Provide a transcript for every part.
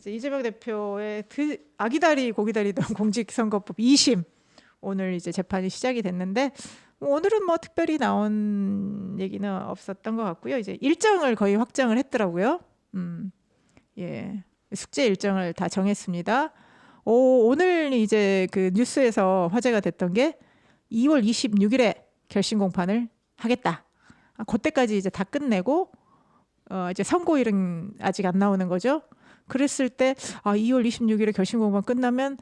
이제 이재명 대표의 아기다리 고기다리던 공직선거법 2심 오늘 이제 재판이 시작이 됐는데 오늘은 뭐 특별히 나온 얘기는 없었던 것 같고요. 이제 일정을 거의 확정을 했더라고요. 예, 숙제 일정을 다 정했습니다. 오늘 이제 그 뉴스에서 화제가 됐던 게 2월 26일에 결심 공판을 하겠다. 그때까지 이제 다 끝내고 이제 선고일은 아직 안 나오는 거죠. 그랬을 때 2월 26일에 결심 공판 끝나면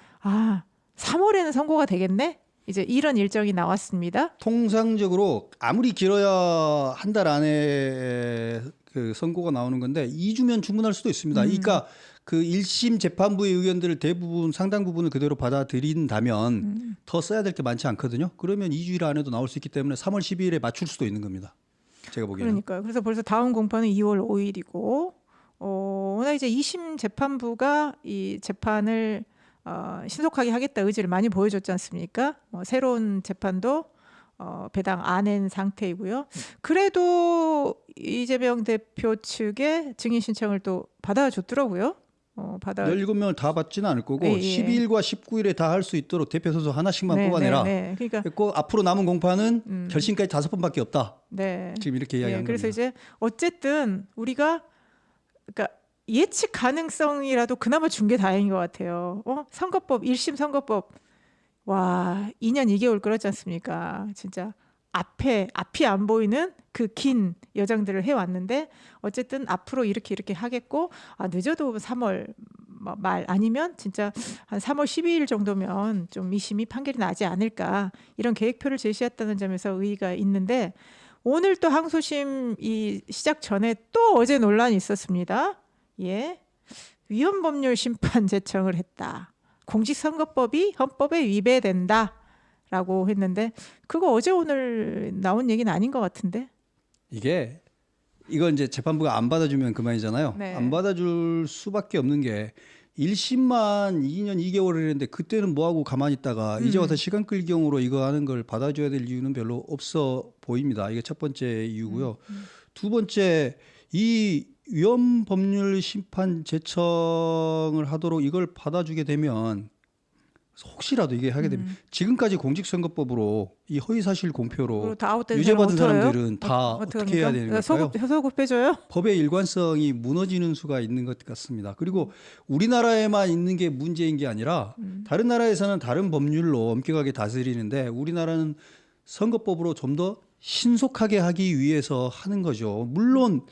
3월에는 선고가 되겠네. 이제 이런 일정이 나왔습니다. 통상적으로 아무리 길어야 한 달 안에 그 선고가 나오는 건데 2주면 충분할 수도 있습니다. 그러니까 그 1심 재판부의 의견들을 대부분 상당 부분을 그대로 받아들인다면 더 써야 될 게 많지 않거든요. 그러면 2주일 안에도 나올 수 있기 때문에 3월 12일에 맞출 수도 있는 겁니다. 제가 보기에는. 그러니까요. 그래서 벌써 다음 공판은 2월 5일이고 오늘 이제 2심 재판부가 이 재판을 신속하게 하겠다 의지를 많이 보여줬지 않습니까? 새로운 재판도 배당 안 낸 상태이고요. 그래도 이재명 대표 측의 증인 신청을 또 받아줬더라고요. 17명을 다 받지는 않을 거고 예. 12일과 19일에 다 할 수 있도록 대표 선수 하나씩만 뽑아내라. 그러니까 그리고 앞으로 남은 공판은 결심까지 5번밖에 없다. 네. 지금 이렇게 이야기한 그래서 겁니다. 이제 어쨌든 우리가 그러니까 예측 가능성이라도 그나마 준 게 다행인 것 같아요. 선거법 1심 선거법 2년 2개월 끌었지 않습니까? 진짜 앞이 안 보이는 그 긴 여정들을 해왔는데 어쨌든 앞으로 이렇게 하겠고 늦어도 3월 말 아니면 진짜 한 3월 12일 정도면 좀 2심이 판결이 나지 않을까 이런 계획표를 제시했다는 점에서 의의가 있는데 오늘 또 항소심 이 시작 전에 또 어제 논란이 있었습니다. 예, 위헌법률 심판 제청을 했다. 공직선거법이 헌법에 위배된다라고 했는데 그거 어제 오늘 나온 얘기는 아닌 것 같은데. 이건 이제 재판부가 안 받아주면 그만이잖아요. 네. 안 받아줄 수밖에 없는 게 1심만 2년 2개월을 했는데 그때는 뭐하고 가만히 있다가 이제 와서 시간 끌기용으로 이거 하는 걸 받아줘야 될 이유는 별로 없어 보입니다. 이게 첫 번째 이유고요. 두 번째, 이 위헌법률 심판 제청을 하도록 이걸 받아주게 되면 혹시라도 이게 하게 되면 지금까지 공직선거법으로 이 허위사실 공표로 다 아웃된 유죄받은 사람 사람들은 다 어떻게 해야 되는 걸까요? 소급 빼줘요? 법의 일관성이 무너지는 수가 있는 것 같습니다. 그리고 우리나라에만 있는 게 문제인 게 아니라 다른 나라에서는 다른 법률로 엄격하게 다스리는데 우리나라는 선거법으로 좀 더 신속하게 하기 위해서 하는 거죠. 물론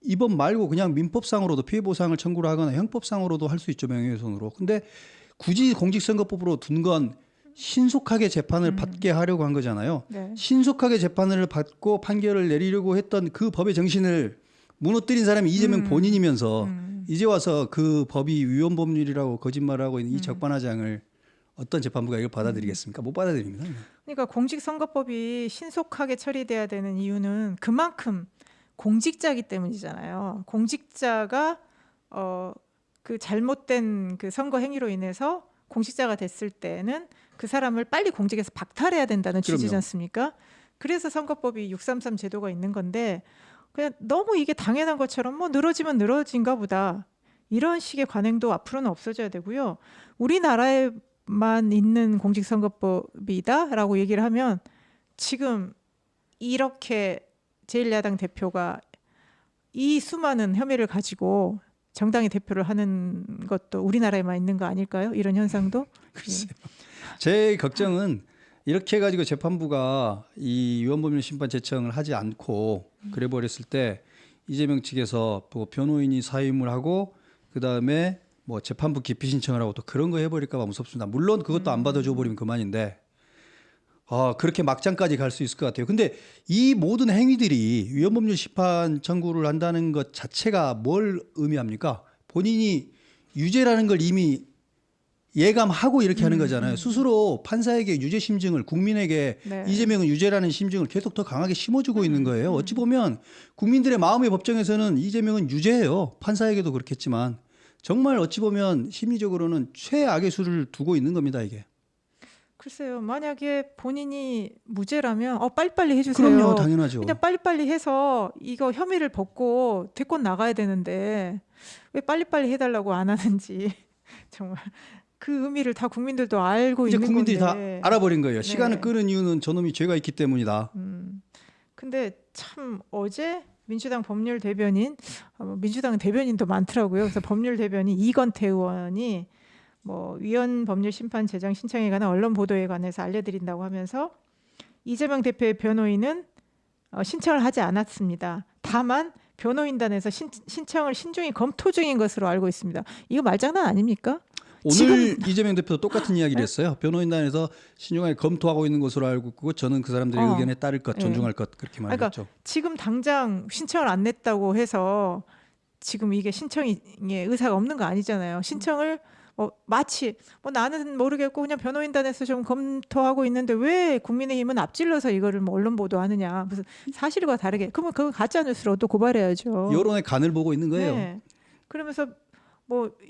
이번 말고 그냥 민법상으로도 피해보상을 청구를 하거나 형법상으로도 할 수 있죠. 명예훼손으로. 근데 굳이 공직선거법으로 둔 건 신속하게 재판을 받게 하려고 한 거잖아요. 네. 신속하게 재판을 받고 판결을 내리려고 했던 그 법의 정신을 무너뜨린 사람이 이재명 본인이면서 이제 와서 그 법이 위헌법률이라고 거짓말하고 있는 이 적반하장을 어떤 재판부가 이걸 받아들이겠습니까? 못 받아들입니다. 그러니까 공직선거법이 신속하게 처리돼야 되는 이유는 그만큼 공직자이기 때문이잖아요. 공직자가 그 잘못된 그 선거 행위로 인해서 공직자가 됐을 때는 그 사람을 빨리 공직에서 박탈해야 된다는 취지지 않습니까? 그래서 선거법이 633 제도가 있는 건데 그냥 너무 이게 당연한 것처럼 뭐 늘어지면 늘어진가 보다 이런 식의 관행도 앞으로는 없어져야 되고요. 우리나라에만 있는 공직선거법이다라고 얘기를 하면 지금 이렇게 제1야당 대표가 이 수많은 혐의를 가지고 정당의 대표를 하는 것도 우리나라에만 있는 거 아닐까요? 이런 현상도? 글쎄요. 제 걱정은 이렇게 해가지고 재판부가 이 위헌법률 심판 제청을 하지 않고 그래 버렸을 때 이재명 측에서 뭐 변호인이 사임을 하고 그 다음에 뭐 재판부 기피 신청을 하고 또 그런 거 해버릴까 봐 무섭습니다. 물론 그것도 안 받아줘 버리면 그만인데 그렇게 막장까지 갈 수 있을 것 같아요. 근데 이 모든 행위들이 위헌법률 심판 청구를 한다는 것 자체가 뭘 의미합니까? 본인이 유죄라는 걸 이미 예감하고 이렇게 하는 거잖아요. 스스로 판사에게 유죄 심증을 국민에게 이재명은 유죄라는 심증을 계속 더 강하게 심어주고 있는 거예요. 어찌 보면 국민들의 마음의 법정에서는 이재명은 유죄예요. 판사에게도 그렇겠지만 정말 어찌 보면 심리적으로는 최악의 수를 두고 있는 겁니다. 이게. 글쎄요. 만약에 본인이 무죄라면 빨리빨리 해주세요. 그럼요, 당연하죠. 그냥 빨리빨리 해서 이거 혐의를 벗고 대권 나가야 되는데 왜 빨리빨리 해달라고 안 하는지 정말 그 의미를 다 국민들도 알고 이제 있는 국민들이 건데. 다 알아버린 거예요. 시간을 네. 끄는 이유는 저놈이 죄가 있기 때문이다. 근데 참 어제 민주당 법률 대변인, 민주당 대변인도 많더라고요. 그래서 법률 대변인 이건태 의원이 뭐 위헌 법률 심판 제정 신청에 관한 언론 보도에 관해서 알려드린다고 하면서 이재명 대표의 변호인은 신청을 하지 않았습니다. 다만 변호인단에서 신청을 신중히 검토 중인 것으로 알고 있습니다. 이거 말장난 아닙니까? 오늘 지금 이재명 대표도 똑같은 이야기를 했어요. 변호인단에서 신중하게 검토하고 있는 것으로 알고 있고 저는 그 사람들의 의견에 따를 것, 존중할 것 그렇게 말했죠. 지금 당장 신청을 안 냈다고 해서 지금 이게 신청에 의사가 없는 거 아니잖아요. 신청을 마치 나는 모르겠고 그냥 변호인단에서 좀 검토하고 있는데 왜 국민의힘은 앞질러서 이거를 언론 보도하느냐. 무슨 사실과 다르게. 그러면 그건 가짜 뉴스로 또 고발해야죠. 여론의 간을 보고 있는 거예요. 네. 그러면서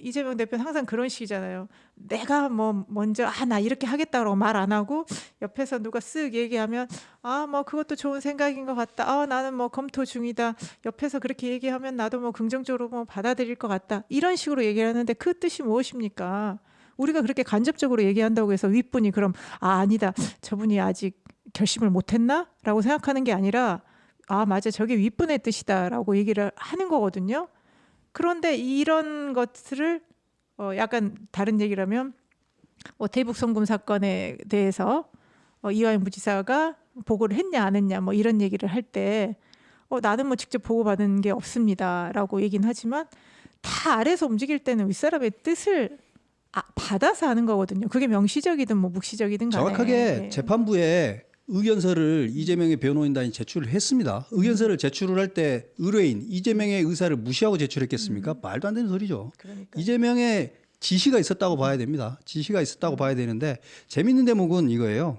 이재명 대표는 항상 그런 식이잖아요. 내가 먼저 나 이렇게 하겠다고 말 안 하고 옆에서 누가 쓱 얘기하면 그것도 좋은 생각인 것 같다. 나는 검토 중이다. 옆에서 그렇게 얘기하면 나도 긍정적으로 받아들일 것 같다. 이런 식으로 얘기를 하는데 그 뜻이 무엇입니까? 우리가 그렇게 간접적으로 얘기한다고 해서 윗분이 그럼 아니다. 저분이 아직 결심을 못했나? 라고 생각하는 게 아니라 맞아. 저게 윗분의 뜻이다라고 얘기를 하는 거거든요. 그런데 이런 것들을 약간 다른 얘기라면 대북 송금 사건에 대해서 이화영 부지사가 보고를 했냐 안 했냐 이런 얘기를 할 때 나는 직접 보고받은 게 없습니다라고 얘기는 하지만 다 아래에서 움직일 때는 윗사람의 뜻을 받아서 하는 거거든요. 그게 명시적이든 묵시적이든 간에. 정확하게 재판부에 의견서를 이재명의 변호인단이 제출을 했습니다. 의견서를 제출을 할 때 의뢰인 이재명의 의사를 무시하고 제출했겠습니까? 말도 안 되는 소리죠. 그러니까. 이재명의 지시가 있었다고 봐야 됩니다. 지시가 있었다고 봐야 되는데 재밌는 대목은 이거예요.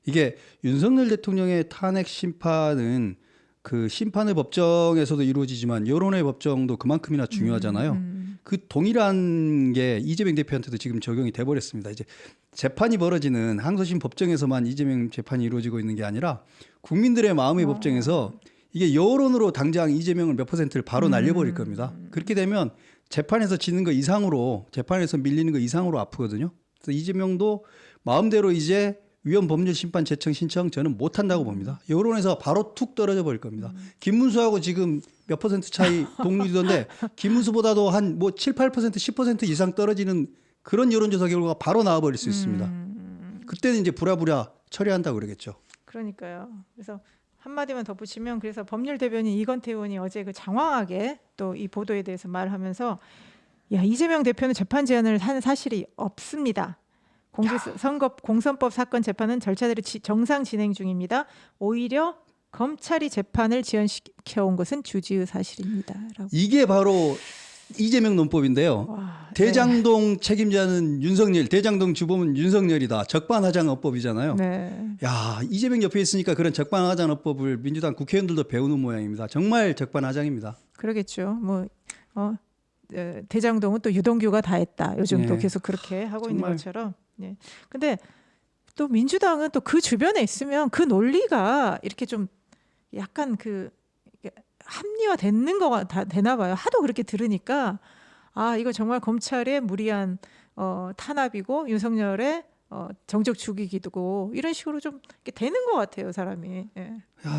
이게 윤석열 대통령의 탄핵 심판은 그 심판의 법정에서도 이루어지지만 여론의 법정도 그만큼이나 중요하잖아요. 그 동일한 게 이재명 대표한테도 지금 적용이 돼버렸습니다. 이제 재판이 벌어지는 항소심 법정에서만 이재명 재판이 이루어지고 있는 게 아니라 국민들의 마음의 법정에서 이게 여론으로 당장 이재명을 몇 %를 바로 날려버릴 겁니다. 그렇게 되면 재판에서 지는 거 이상으로 재판에서 밀리는 거 이상으로 아프거든요. 그래서 이재명도 마음대로 이제 위헌 법률 심판 제청 신청 저는 못 한다고 봅니다. 여론에서 바로 툭 떨어져 버릴 겁니다. 김문수하고 지금 몇 % 차이 동률이던데 김문수보다도 한 7, 8%, 10% 이상 떨어지는 그런 여론조사 결과가 바로 나와버릴 수 있습니다. 그때는 이제 부랴부랴 처리한다고 그러겠죠. 그러니까요. 그래서 한마디만 덧붙이면 그래서 법률 대변인 이건태 의원이 어제 그 장황하게 또 이 보도에 대해서 말하면서 이재명 대표는 재판 제안을 한 사실이 없습니다. 공선법 사건 재판은 절차대로 정상 진행 중입니다. 오히려 검찰이 재판을 지연시켜온 것은 주지의 사실입니다. 라고. 이게 바로 이재명 논법인데요. 대장동 책임자는 윤석열, 대장동 주범은 윤석열이다. 적반하장어법이잖아요. 네. 이재명 옆에 있으니까 그런 적반하장어법을 민주당 국회의원들도 배우는 모양입니다. 정말 적반하장입니다. 그러겠죠. 대장동은 또 유동규가 다 했다. 요즘 또 계속 그렇게 하고 있는 것처럼. 네. 근데 또 민주당은 또 그 주변에 있으면 그 논리가 이렇게 좀 약간 합리화 되는 거가 되나 봐요. 하도 그렇게 들으니까 이거 정말 검찰의 무리한 탄압이고 윤석열의 정적 죽이기도 이런 식으로 좀 이렇게 되는 것 같아요, 사람이. 예.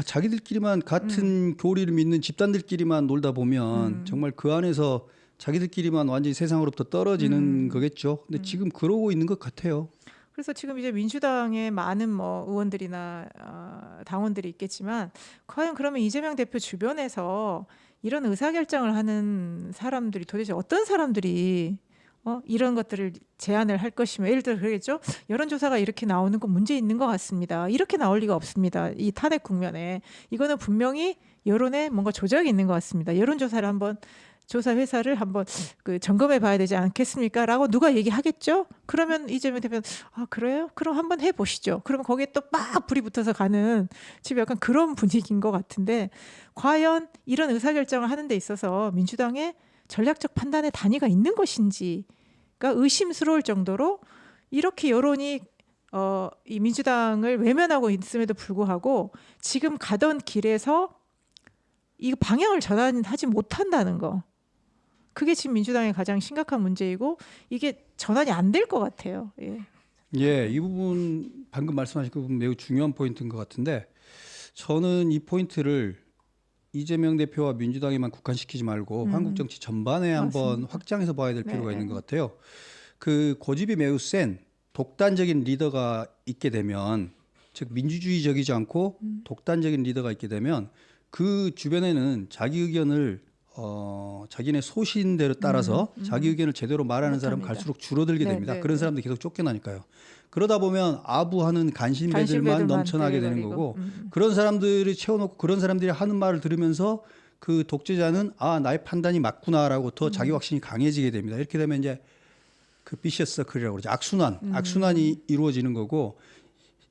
자기들끼리만 같은 교리를 믿는 집단들끼리만 놀다 보면 정말 그 안에서 자기들끼리만 완전히 세상으로부터 떨어지는 거겠죠. 근데 지금 그러고 있는 것 같아요. 그래서 지금 이제 민주당의 많은 의원들이나 당원들이 있겠지만 과연 그러면 이재명 대표 주변에서 이런 의사결정을 하는 사람들이 도대체 어떤 사람들이 이런 것들을 제안을 할 것이며 예를 들어 그러겠죠. 여론조사가 이렇게 나오는 건 문제 있는 것 같습니다. 이렇게 나올 리가 없습니다. 이 탄핵 국면에 이거는 분명히 여론에 뭔가 조작이 있는 것 같습니다. 여론조사를 한번 조사 회사를 한번 점검해 봐야 되지 않겠습니까? 라고 누가 얘기하겠죠? 그러면 이재명 대표는 그래요? 그럼 한번 해보시죠. 그러면 거기에 또 막 불이 붙어서 가는 지금 약간 그런 분위기인 것 같은데 과연 이런 의사결정을 하는 데 있어서 민주당의 전략적 판단의 단위가 있는 것인지가 의심스러울 정도로 이렇게 여론이 이 민주당을 외면하고 있음에도 불구하고 지금 가던 길에서 이 방향을 전환하지 못한다는 거. 그게 지금 민주당의 가장 심각한 문제이고 이게 전환이 안 될 것 같아요. 예. 예, 이 부분 방금 말씀하신 그 부분 매우 중요한 포인트인 것 같은데 저는 이 포인트를 이재명 대표와 민주당에만 국한시키지 말고 한국 정치 전반에 한번 맞습니다. 확장해서 봐야 될 필요가 네. 있는 것 같아요. 그 고집이 매우 센 독단적인 리더가 있게 되면 즉 민주주의적이지 않고 독단적인 리더가 있게 되면 그 주변에는 자기 의견을 자기네 소신대로 따라서 자기 의견을 제대로 말하는 사람 못합니다. 갈수록 줄어들게 네, 됩니다. 네, 그런 네. 사람들 계속 쫓겨나니까요. 그러다 보면 아부하는 간신배들만 넘쳐나게 되는 거고 그런 사람들이 채워놓고 그런 사람들이 하는 말을 들으면서 그 독재자는 아 나의 판단이 맞구나라고 더 자기 확신이 강해지게 됩니다. 이렇게 되면 이제 그 비셔스 서클이라고 그러죠. 악순환이 이루어지는 거고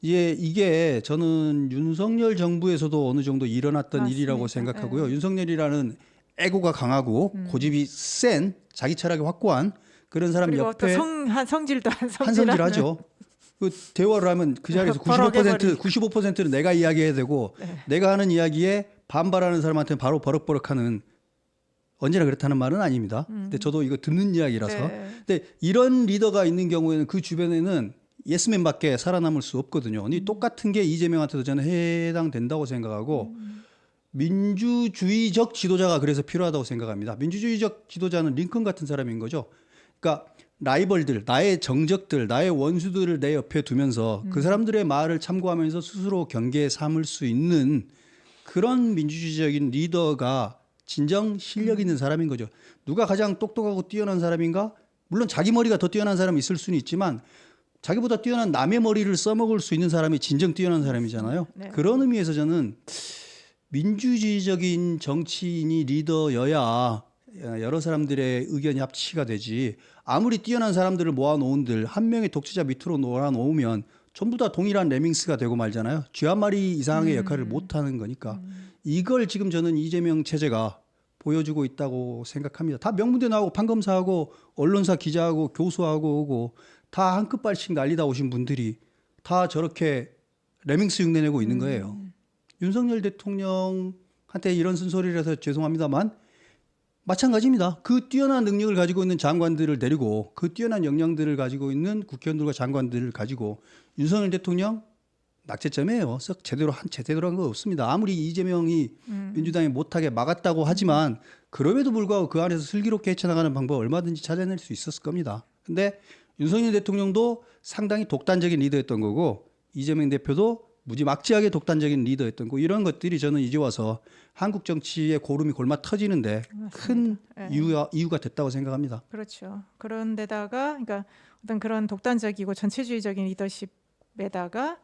이게 저는 윤석열 정부에서도 어느 정도 일어났던 맞습니다. 일이라고 생각하고요. 윤석열이라는 애고가 강하고 고집이 센 자기 철학이 확고한 그런 사람 그리고 또 옆에 성질도 한성질하는 한성질하죠. 그 대화를 하면 그 자리에서 95%는 내가 이야기해야 되고 네. 내가 하는 이야기에 반발하는 사람한테는 바로 버럭버럭하는 언제나 그렇다는 말은 아닙니다. 근데 저도 이거 듣는 이야기라서. 네. 근데 이런 리더가 있는 경우에는 그 주변에는 예스맨밖에 살아남을 수 없거든요. 근데 똑같은 게 이재명한테도 저는 해당된다고 생각하고 민주주의적 지도자가 그래서 필요하다고 생각합니다. 민주주의적 지도자는 링컨 같은 사람인 거죠. 그러니까 라이벌들, 나의 정적들, 나의 원수들을 내 옆에 두면서 그 사람들의 말을 참고하면서 스스로 경계에 삼을 수 있는 그런 민주주의적인 리더가 진정 실력 있는 사람인 거죠. 누가 가장 똑똑하고 뛰어난 사람인가? 물론 자기 머리가 더 뛰어난 사람이 있을 수는 있지만 자기보다 뛰어난 남의 머리를 써먹을 수 있는 사람이 진정 뛰어난 사람이잖아요. 네. 그런 의미에서 저는 민주주의적인 정치인이 리더여야 여러 사람들의 의견이 합치가 되지 아무리 뛰어난 사람들을 모아놓은들 한 명의 독재자 밑으로 몰아놓으면 전부 다 동일한 레밍스가 되고 말잖아요. 쥐 한 마리 이상의 역할을 못하는 거니까 이걸 지금 저는 이재명 체제가 보여주고 있다고 생각합니다. 다 명문대 나오고 판검사하고 언론사 기자하고 교수하고 오고 다 한 끗발씩 날리다 오신 분들이 다 저렇게 레밍스 흉내내고 있는 거예요. 윤석열 대통령한테 이런 쓴소리를 해서 죄송합니다만 마찬가지입니다. 그 뛰어난 능력을 가지고 있는 장관들을 데리고 그 뛰어난 역량들을 가지고 있는 국회의원들과 장관들을 가지고 윤석열 대통령 낙제점이에요. 썩 제대로 한 거 없습니다. 아무리 이재명이 민주당이 못하게 막았다고 하지만 그럼에도 불구하고 그 안에서 슬기롭게 헤쳐나가는 방법 얼마든지 찾아낼 수 있었을 겁니다. 근데 윤석열 대통령도 상당히 독단적인 리더였던 거고 이재명 대표도 무지막지하게 독단적인 리더였던 거 이런 것들이 저는 이제 와서 한국 정치의 고름이 골마 터지는데 큰 이유가 됐다고 생각합니다. 그렇죠. 그런데다가 그러니까 어떤 그런 독단적이고 전체주의적인 리더십에다가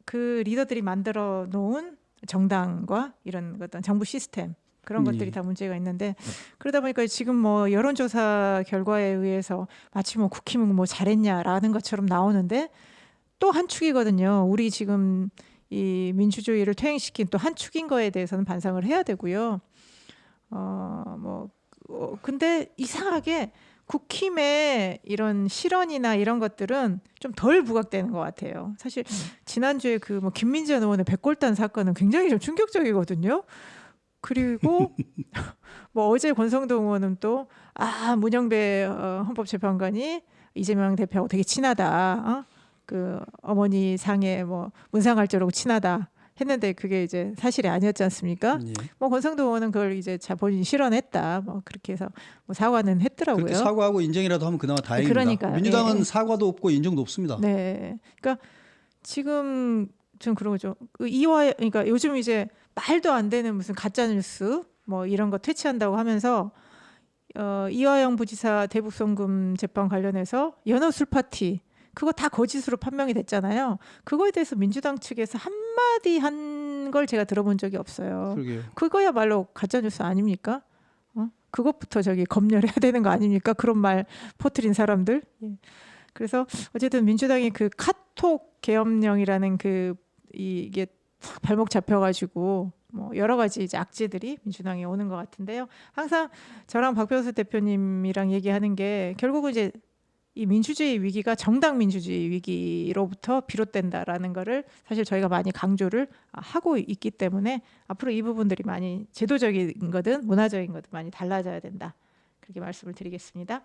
그 리더들이 만들어 놓은 정당과 이런 어떤 정부 시스템 그런 것들이 다 문제가 있는데 그러다 보니까 지금 뭐 여론조사 결과에 의해서 마치 뭐 국힘은 뭐 잘했냐라는 것처럼 나오는데 또 한 축이거든요. 우리 지금 이 민주주의를 퇴행시킨 또 한 축인 거에 대해서는 반성을 해야 되고요. 근데 이상하게 국힘의 이런 실언이나 이런 것들은 좀 덜 부각되는 것 같아요. 사실 지난주에 그 뭐 김민재 의원의 백골단 사건은 굉장히 좀 충격적이거든요. 그리고 뭐 어제 권성동 의원은 또 문영배 헌법재판관이 이재명 대표하고 되게 친하다. 그 어머니 상에 뭐 문상할저라고 친하다 했는데 그게 이제 사실이 아니었지 않습니까? 예. 뭐 권성동 의원은 그걸 이제 본인이 실언했다. 뭐 그렇게 해서 뭐 사과는 했더라고요. 그렇게 사과하고 인정이라도 하면 그나마 다행입니다. 그러니까요. 민주당은 예. 사과도 없고 인정도 없습니다. 네. 그러니까 지금 좀 그러죠. 그러니까 요즘 이제 말도 안 되는 무슨 가짜 뉴스 뭐 이런 거 퇴치한다고 하면서 이화영 부지사 대북송금 재판 관련해서 연어술 파티 그거 다 거짓으로 판명이 됐잖아요. 그거에 대해서 민주당 측에서 한마디 한 걸 제가 들어본 적이 없어요. 그러게요. 그거야말로 가짜 뉴스 아닙니까? 그것부터 저기 검열해야 되는 거 아닙니까? 그런 말 퍼뜨린 사람들. 예. 그래서 어쨌든 민주당이 그 카톡 계엄령이라는 이게 발목 잡혀가지고 뭐 여러 가지 이제 악재들이 민주당에 오는 것 같은데요. 항상 저랑 박병수 대표님이랑 얘기하는 게 결국은 이제 이 민주주의 위기가 정당 민주주의 위기로부터 비롯된다라는 거를 사실 저희가 많이 강조를 하고 있기 때문에 앞으로 이 부분들이 많이 제도적인 거든 문화적인 거든 많이 달라져야 된다. 그렇게 말씀을 드리겠습니다.